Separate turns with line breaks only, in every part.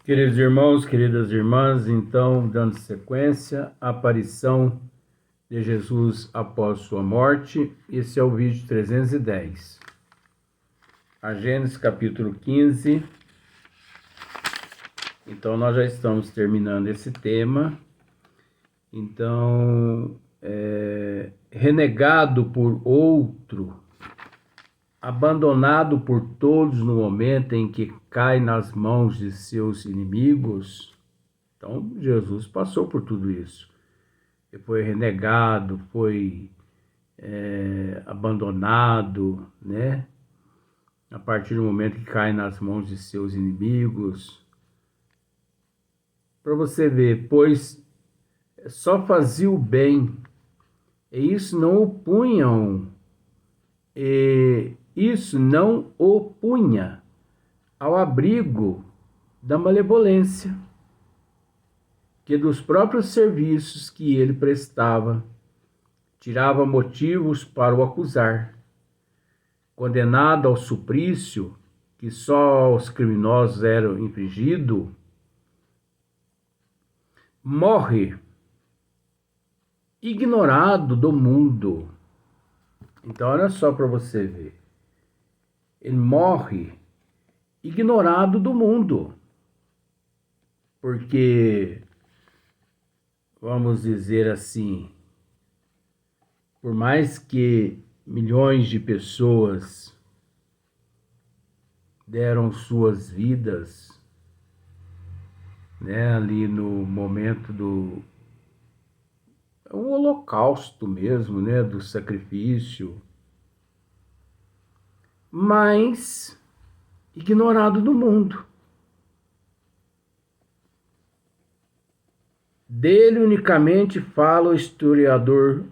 Queridos irmãos, queridas irmãs, então, dando sequência à aparição de Jesus após sua morte, esse é o vídeo 310. A Gênesis capítulo 15. Então, nós já estamos terminando esse tema. Então, renegado por outro, abandonado por todos no momento em que cai nas mãos de seus inimigos. Então, Jesus passou por tudo isso. Ele foi renegado, foi abandonado, né? A partir do momento que cai nas mãos de seus inimigos. Para você ver, pois só fazia o bem, e isso não o punha ao abrigo da malevolência, que dos próprios serviços que ele prestava, tirava motivos para o acusar. Condenado ao suplício que só aos criminosos era infligido, morre ignorado do mundo. Então, olha só para você ver. Ele morre ignorado do mundo. Porque, vamos dizer assim, por mais que milhões de pessoas deram suas vidas, né, ali no momento do um holocausto mesmo, né, do sacrifício, mas ignorado do mundo. Dele unicamente fala o historiador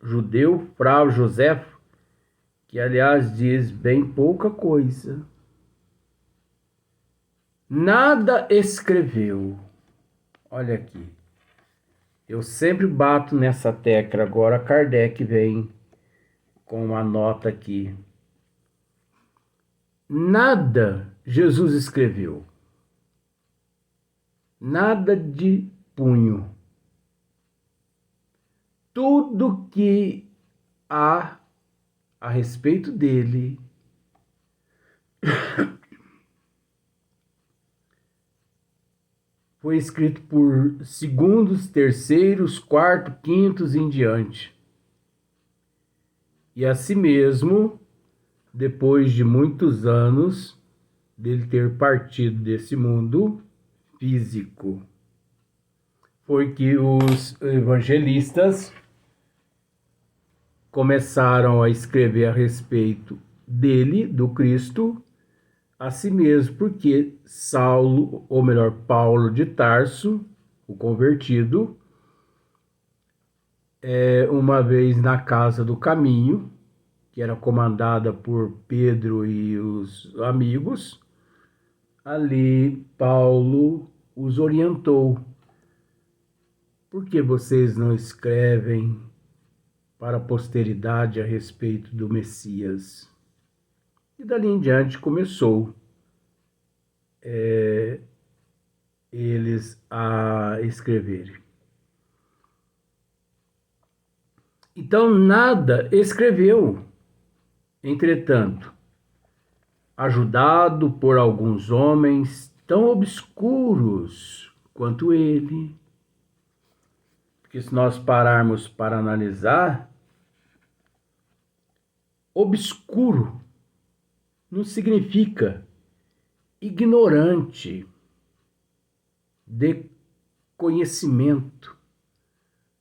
judeu Flávio Joséfo, que aliás diz bem pouca coisa. Nada escreveu. Olha aqui. Eu sempre bato nessa tecla, agora Kardec vem com uma nota aqui. Nada Jesus escreveu. Nada de punho. Tudo que há a respeito dele foi escrito por segundos, terceiros, quartos, quintos em diante. E assim mesmo, depois de muitos anos dele ter partido desse mundo físico, foi que os evangelistas começaram a escrever a respeito dele, do Cristo, a si mesmo, porque Saulo, ou melhor, Paulo de Tarso, o convertido, uma vez na Casa do Caminho, que era comandada por Pedro e os amigos, ali Paulo os orientou. Por que vocês não escrevem para a posteridade a respeito do Messias? E dali em diante começou eles a escreverem. Então nada escreveu. Entretanto, ajudado por alguns homens tão obscuros quanto ele, porque se nós pararmos para analisar, obscuro não significa ignorante de conhecimento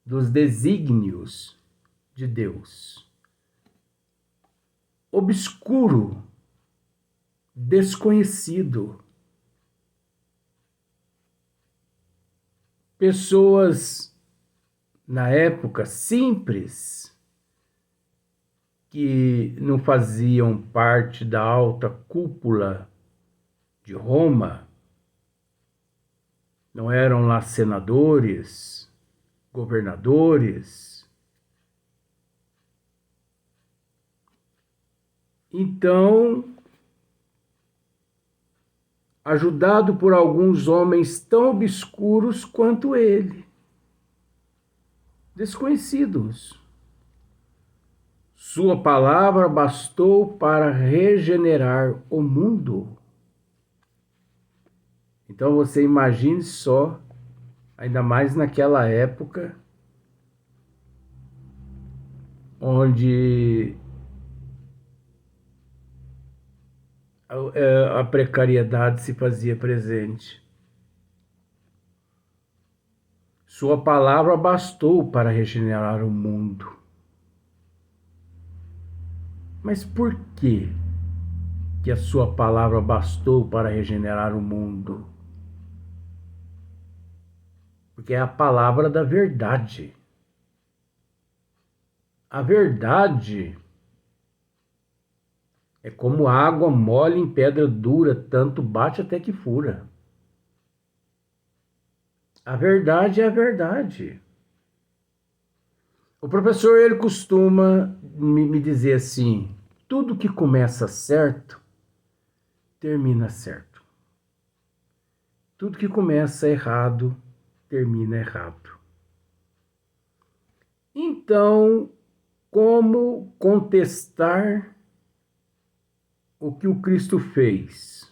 dos desígnios de Deus. Obscuro, desconhecido. Pessoas na época simples, que não faziam parte da alta cúpula de Roma, não eram lá senadores, governadores. Então, ajudado por alguns homens tão obscuros quanto ele, desconhecidos. Sua palavra bastou para regenerar o mundo. Então você imagine só, ainda mais naquela época, onde a precariedade se fazia presente. Sua palavra bastou para regenerar o mundo. Mas por que a sua palavra bastou para regenerar o mundo? Porque é a palavra da verdade. A verdade é como água mole em pedra dura, tanto bate até que fura. A verdade é a verdade. O professor, ele costuma me dizer assim: tudo que começa certo, termina certo. Tudo que começa errado, termina errado. Então, como contestar o que o Cristo fez?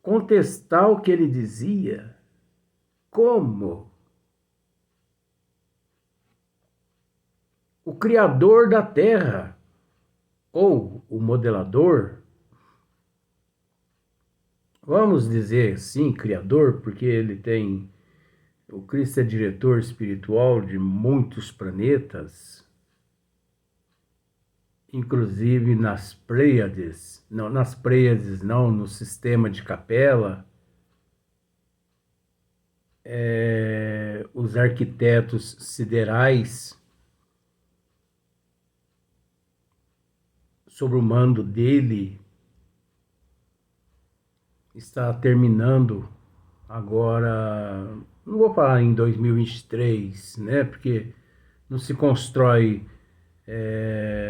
Contestar o que ele dizia? Como? O Criador da Terra, ou o modelador, vamos dizer sim, Criador, porque ele tem... O Cristo é diretor espiritual de muitos planetas, inclusive nas Pleiades, não, nas Pleiades não, no sistema de Capela. Os arquitetos siderais, sob o mando dele, está terminando agora, não vou falar em 2023, né? Porque não se constrói,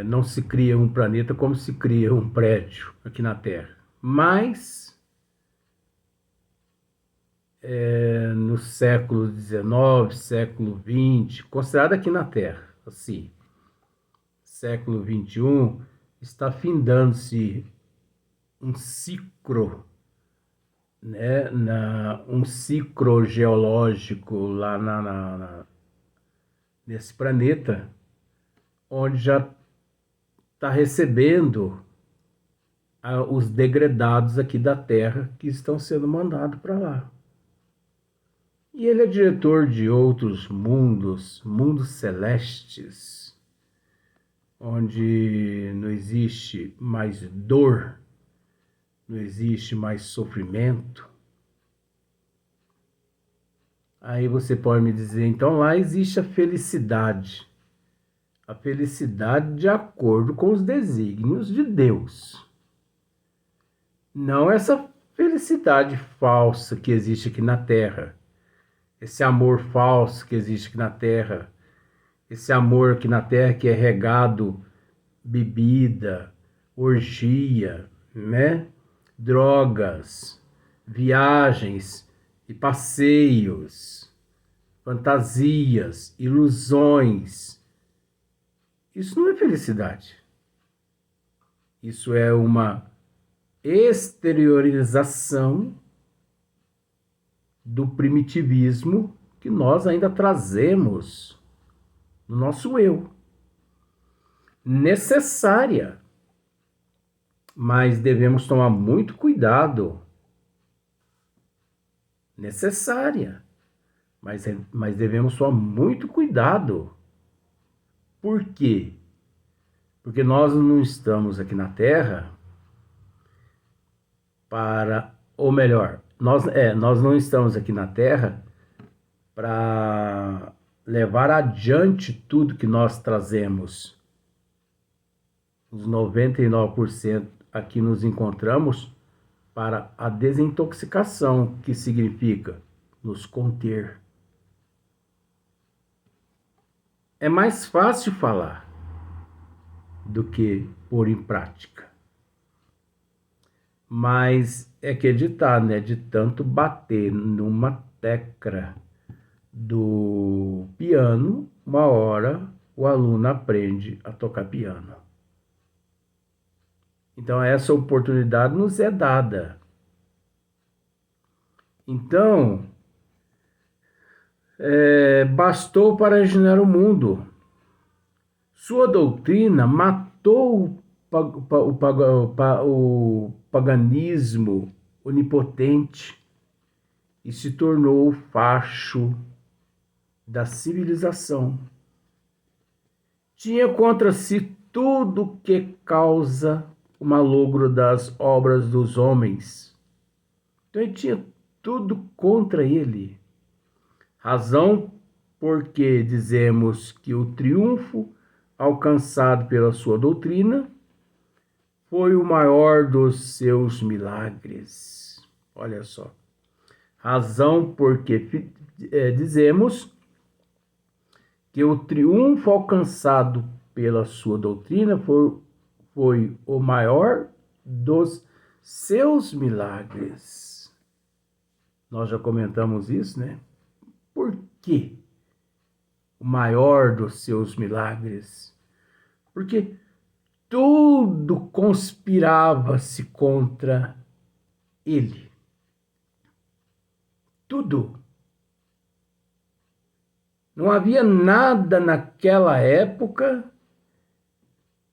não se cria um planeta como se cria um prédio aqui na Terra. Mas no século XIX, século XX, considerado aqui na Terra, assim, século XXI, está findando-se um ciclo, né, um ciclo geológico lá nesse planeta, onde já está recebendo os degredados aqui da Terra que estão sendo mandados para lá. E ele é diretor de outros mundos, mundos celestes, onde não existe mais dor, não existe mais sofrimento. Aí você pode me dizer, então lá existe a felicidade. A felicidade de acordo com os desígnios de Deus. Não essa felicidade falsa que existe aqui na Terra. Esse amor falso que existe aqui na Terra. Esse amor aqui na Terra que é regado bebida, orgia, né? Drogas, viagens e passeios, fantasias, ilusões. Isso não é felicidade. Isso é uma exteriorização do primitivismo que nós ainda trazemos no nosso eu. Necessária, mas devemos tomar muito cuidado. Necessária, mas devemos tomar muito cuidado. Por quê? Porque nós não estamos aqui na Terra para, ou melhor, nós não estamos aqui na Terra para levar adiante tudo que nós trazemos. Os 99% aqui nos encontramos para a desintoxicação, que significa nos conter. É mais fácil falar do que pôr em prática. Mas é que editar, né? De tanto bater numa tecla do piano, uma hora o aluno aprende a tocar piano. Então, essa oportunidade nos é dada. Então, bastou para regenerar o mundo. Sua doutrina matou o paganismo onipotente e se tornou o facho da civilização. Tinha contra si tudo que causa o malogro das obras dos homens. Então ele tinha tudo contra ele. Razão porque dizemos que o triunfo alcançado pela sua doutrina foi o maior dos seus milagres. Olha só. Razão porque dizemos que o triunfo alcançado pela sua doutrina foi o maior dos seus milagres. Nós já comentamos isso, né? Por quê? O maior dos seus milagres? Porque tudo conspirava-se contra ele. Tudo. Não havia nada naquela época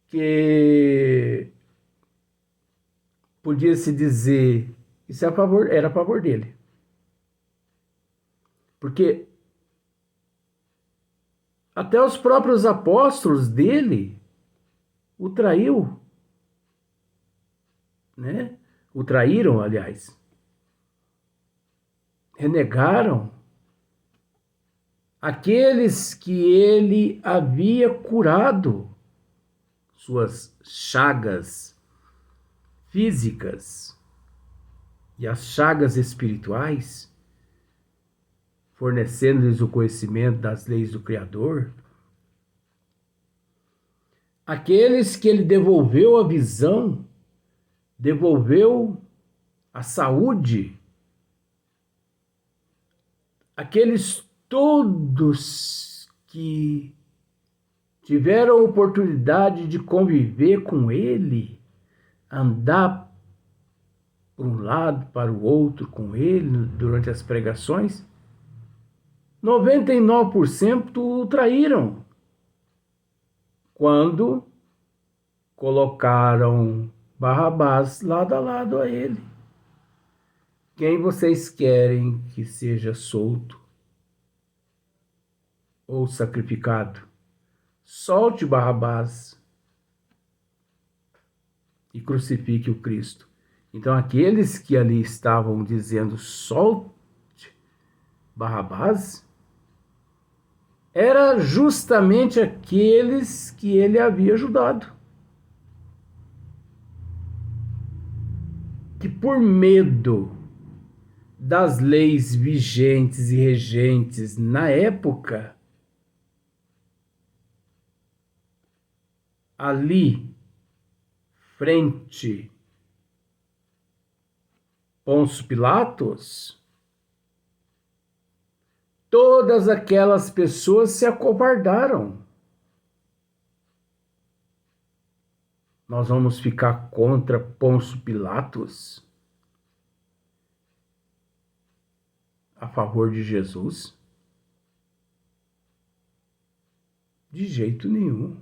que podia se dizer isso era a favor dele. Porque até os próprios apóstolos dele o traiu, né? O traíram, aliás. Renegaram aqueles que ele havia curado suas chagas físicas e as chagas espirituais, fornecendo-lhes o conhecimento das leis do Criador. Aqueles que ele devolveu a visão, devolveu a saúde, aqueles todos que tiveram a oportunidade de conviver com ele, andar por um lado, para o outro com ele durante as pregações, 99% o traíram quando colocaram Barrabás lado a lado a ele. Quem vocês querem que seja solto ou sacrificado? Solte Barrabás e crucifique o Cristo. Então aqueles que ali estavam dizendo solte Barrabás era justamente aqueles que ele havia ajudado. Que por medo das leis vigentes e regentes na época, ali, frente Pôncio Pilatos, todas aquelas pessoas se acovardaram. Nós vamos ficar contra Pôncio Pilatos a favor de Jesus? De jeito nenhum.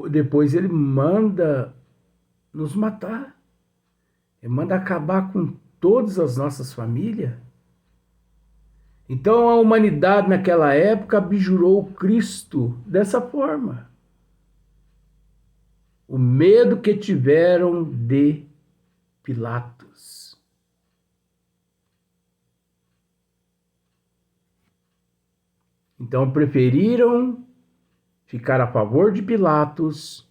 Depois ele manda nos matar. Ele manda acabar com todas as nossas famílias. Então a humanidade naquela época abjurou o Cristo dessa forma. O medo que tiveram de Pilatos. Então preferiram ficar a favor de Pilatos,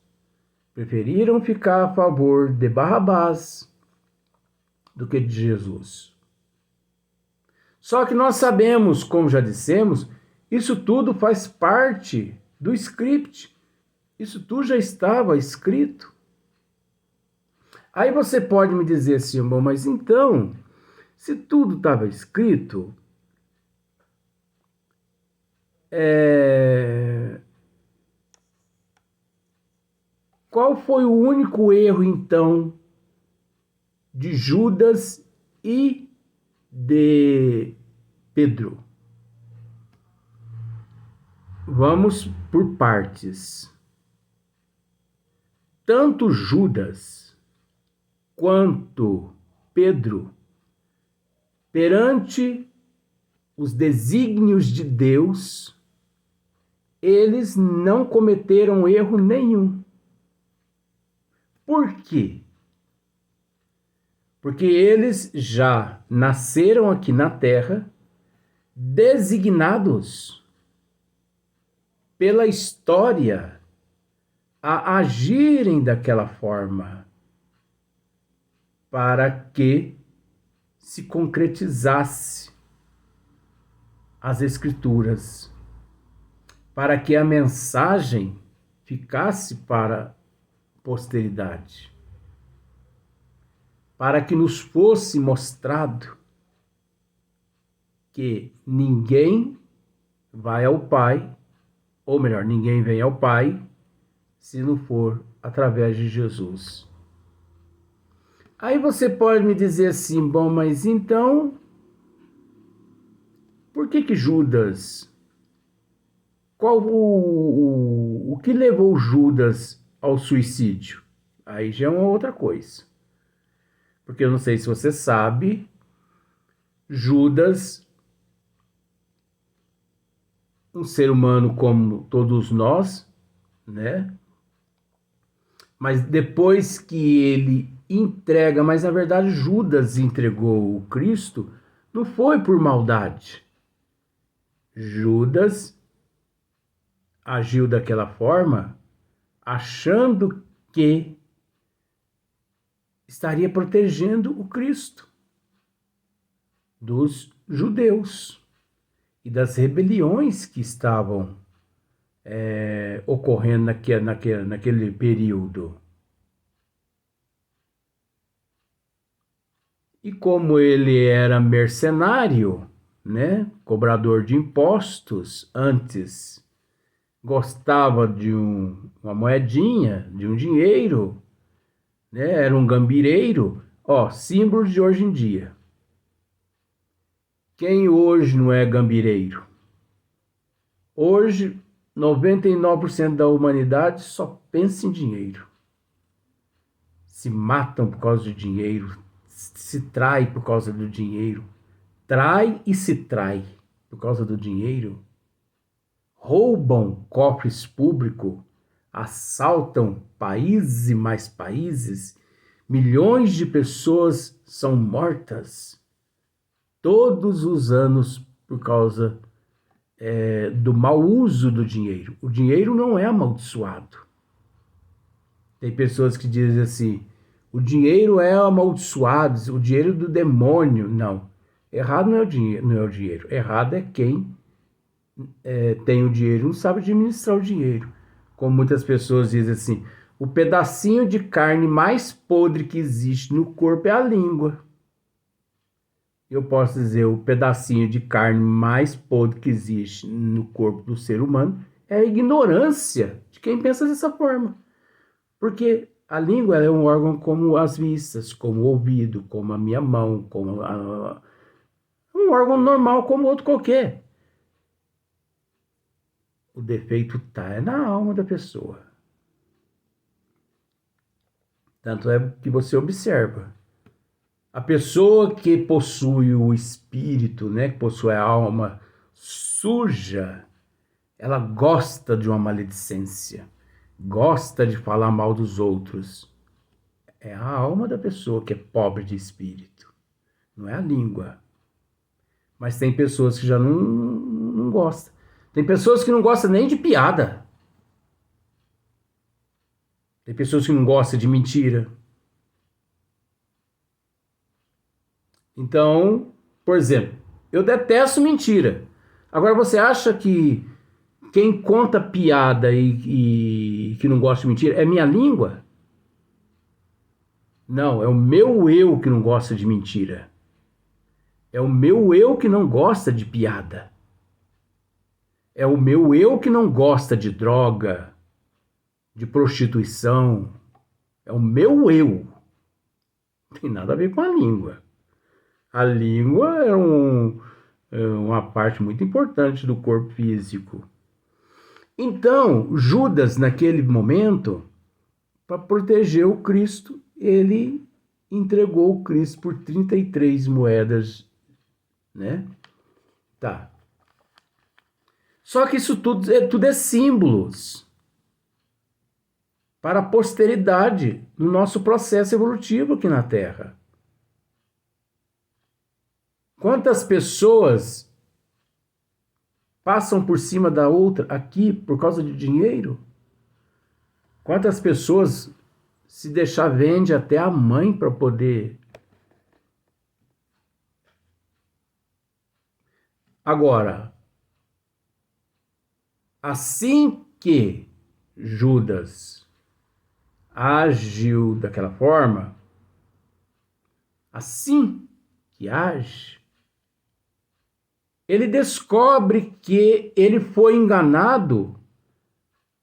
preferiram ficar a favor de Barrabás do que de Jesus. Só que nós sabemos, como já dissemos, isso tudo faz parte do script. Isso tudo já estava escrito. Aí você pode me dizer assim, bom, mas então, se tudo estava escrito, qual foi o único erro, então, de Judas e de Pedro? Vamos por partes. Tanto Judas quanto Pedro, perante os desígnios de Deus, eles não cometeram erro nenhum. Por quê? Porque eles já nasceram aqui na Terra designados pela história a agirem daquela forma para que se concretizasse as Escrituras, para que a mensagem ficasse para a posteridade, para que nos fosse mostrado que ninguém vai ao Pai, ou melhor, ninguém vem ao Pai se não for através de Jesus. Aí você pode me dizer assim, bom, mas então, por que Judas, qual o que levou Judas ao suicídio? Aí já é uma outra coisa. Porque eu não sei se você sabe, Judas, um ser humano como todos nós, né? Mas depois que ele entrega, mas na verdade Judas entregou o Cristo, não foi por maldade. Judas agiu daquela forma, achando que estaria protegendo o Cristo dos judeus e das rebeliões que estavam ocorrendo naquele período. E como ele era mercenário, né, cobrador de impostos, antes gostava de uma moedinha, de um dinheiro, né, era um gambireiro, símbolo de hoje em dia. Quem hoje não é gambireiro? Hoje, 99% da humanidade só pensa em dinheiro. Se matam por causa de dinheiro, se trai por causa do dinheiro, trai e se trai por causa do dinheiro, roubam cofres públicos, assaltam países e mais países, milhões de pessoas são mortas todos os anos por causa do mau uso do dinheiro. O dinheiro não é amaldiçoado. Tem pessoas que dizem assim, o dinheiro é amaldiçoado, o dinheiro do demônio. Não, errado não é o dinheiro. Errado é quem tem o dinheiro e não sabe administrar o dinheiro. Como muitas pessoas dizem assim, o pedacinho de carne mais podre que existe no corpo é a língua. Eu posso dizer, o pedacinho de carne mais podre que existe no corpo do ser humano é a ignorância de quem pensa dessa forma. Porque a língua é um órgão como as vistas, como o ouvido, como a minha mão, como um órgão normal como outro qualquer. O defeito está na alma da pessoa. Tanto é que você observa. A pessoa que possui o espírito, né, que possui a alma suja, ela gosta de uma maledicência, gosta de falar mal dos outros. É a alma da pessoa que é pobre de espírito, não é a língua. Mas tem pessoas que já não gostam. Tem pessoas que não gostam nem de piada. Tem pessoas que não gostam de mentira. Então, por exemplo, eu detesto mentira. Agora, você acha que quem conta piada e que não gosta de mentira é minha língua? Não, é o meu eu que não gosta de mentira. É o meu eu que não gosta de piada. É o meu eu que não gosta de droga, de prostituição. É o meu eu. Não tem nada a ver com a língua. A língua é uma parte muito importante do corpo físico. Então, Judas, naquele momento, para proteger o Cristo, ele entregou o Cristo por 33 moedas, né? Tá. Só que isso tudo é símbolos para a posteridade no nosso processo evolutivo aqui na Terra. Quantas pessoas passam por cima da outra aqui por causa de dinheiro? Quantas pessoas, se deixar, vende até a mãe para poder... Agora, assim que Judas agiu daquela forma, assim que age, ele descobre que ele foi enganado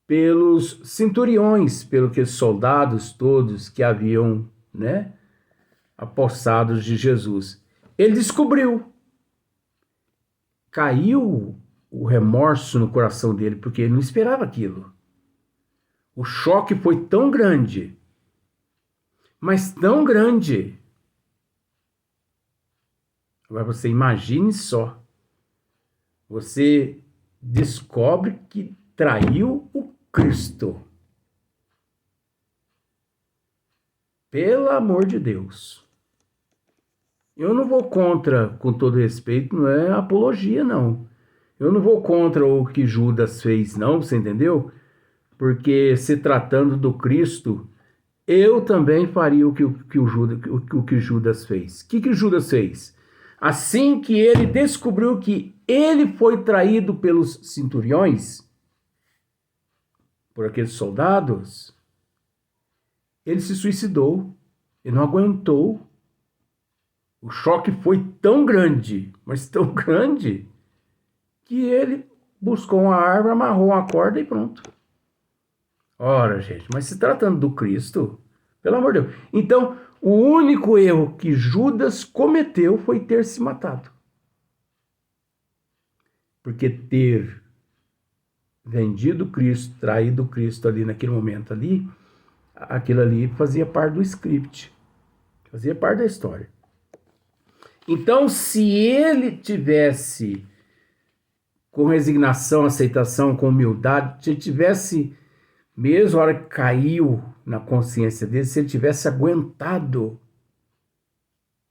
pelos centuriões, pelos que soldados todos que haviam, né, apossados de Jesus. Ele descobriu. Caiu o remorso no coração dele, porque ele não esperava aquilo. O choque foi tão grande, mas tão grande. Agora você imagine só. Você descobre que traiu o Cristo. Pelo amor de Deus. Eu não vou contra, com todo respeito, não é apologia, não. Eu não vou contra o que Judas fez, não, você entendeu? Porque se tratando do Cristo, eu também faria o que Judas fez. O que Judas fez? Assim que ele descobriu que ele foi traído pelos centuriões, por aqueles soldados, ele se suicidou. Ele não aguentou. O choque foi tão grande, mas tão grande, que ele buscou uma árvore, amarrou uma corda e pronto. Ora, gente, mas se tratando do Cristo, pelo amor de Deus. Então, o único erro que Judas cometeu foi ter se matado. Porque ter vendido Cristo, traído Cristo ali naquele momento ali, aquilo ali fazia parte do script, fazia parte da história. Então, se ele tivesse com resignação, aceitação, com humildade, se ele tivesse, mesmo a hora que caiu na consciência dele, se ele tivesse aguentado,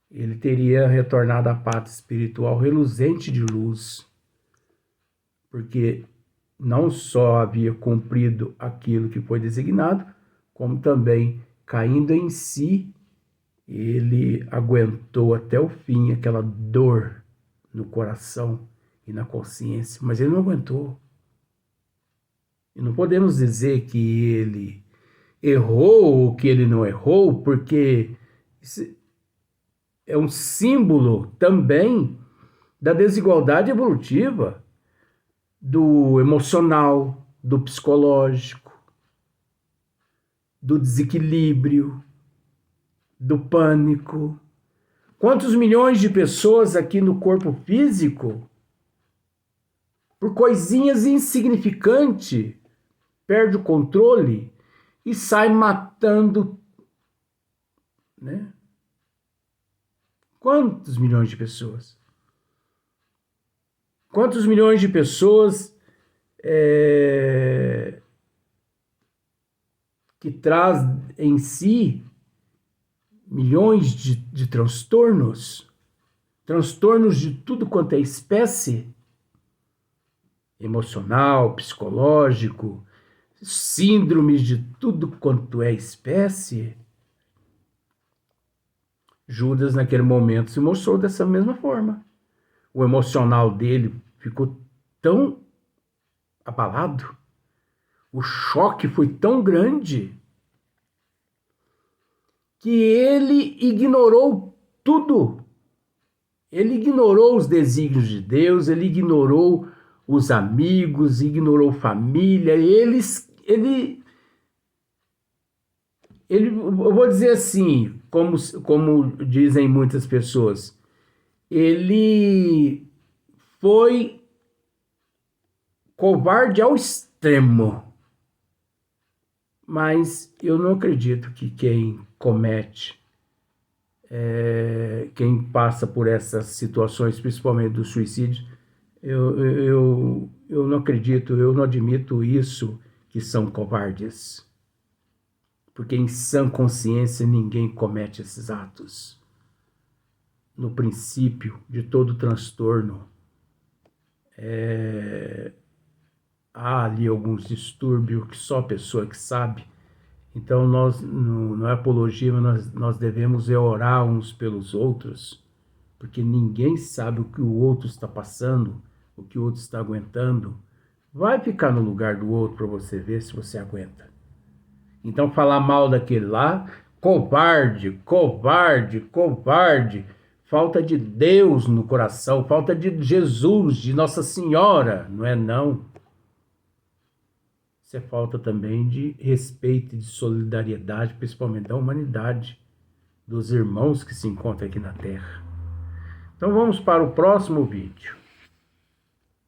ele teria retornado à pátria espiritual reluzente de luz, porque não só havia cumprido aquilo que foi designado, como também, caindo em si, ele aguentou até o fim aquela dor no coração e na consciência, mas ele não aguentou. E não podemos dizer que ele errou ou que ele não errou, porque isso é um símbolo também da desigualdade evolutiva, do emocional, do psicológico, do desequilíbrio, do pânico. Quantos milhões de pessoas aqui no corpo físico, por coisinhas insignificantes, perde o controle e sai matando, né? Quantos milhões de pessoas? Quantos milhões de pessoas que traz em si milhões de transtornos, transtornos de tudo quanto é espécie, emocional, psicológico, síndromes de tudo quanto é espécie. Judas, naquele momento, se mostrou dessa mesma forma. O emocional dele ficou tão abalado, o choque foi tão grande, que ele ignorou tudo. Ele ignorou os desígnios de Deus, ele ignorou os amigos, ignorou família, eu vou dizer assim, como dizem muitas pessoas, ele foi covarde ao extremo. Mas eu não acredito que quem comete, quem passa por essas situações, principalmente do suicídio, eu não acredito, eu não admito isso, que são covardes. Porque em sã consciência ninguém comete esses atos. No princípio de todo transtorno, há ali alguns distúrbios que só a pessoa que sabe. Então, nós, não é apologia, mas nós devemos orar uns pelos outros, porque ninguém sabe o que o outro está passando, o que o outro está aguentando. Vai ficar no lugar do outro para você ver se você aguenta. Então, falar mal daquele lá, covarde, covarde, covarde, falta de Deus no coração, falta de Jesus, de Nossa Senhora, não é não. Isso é falta também de respeito e de solidariedade, principalmente da humanidade, dos irmãos que se encontram aqui na Terra. Então vamos para o próximo vídeo.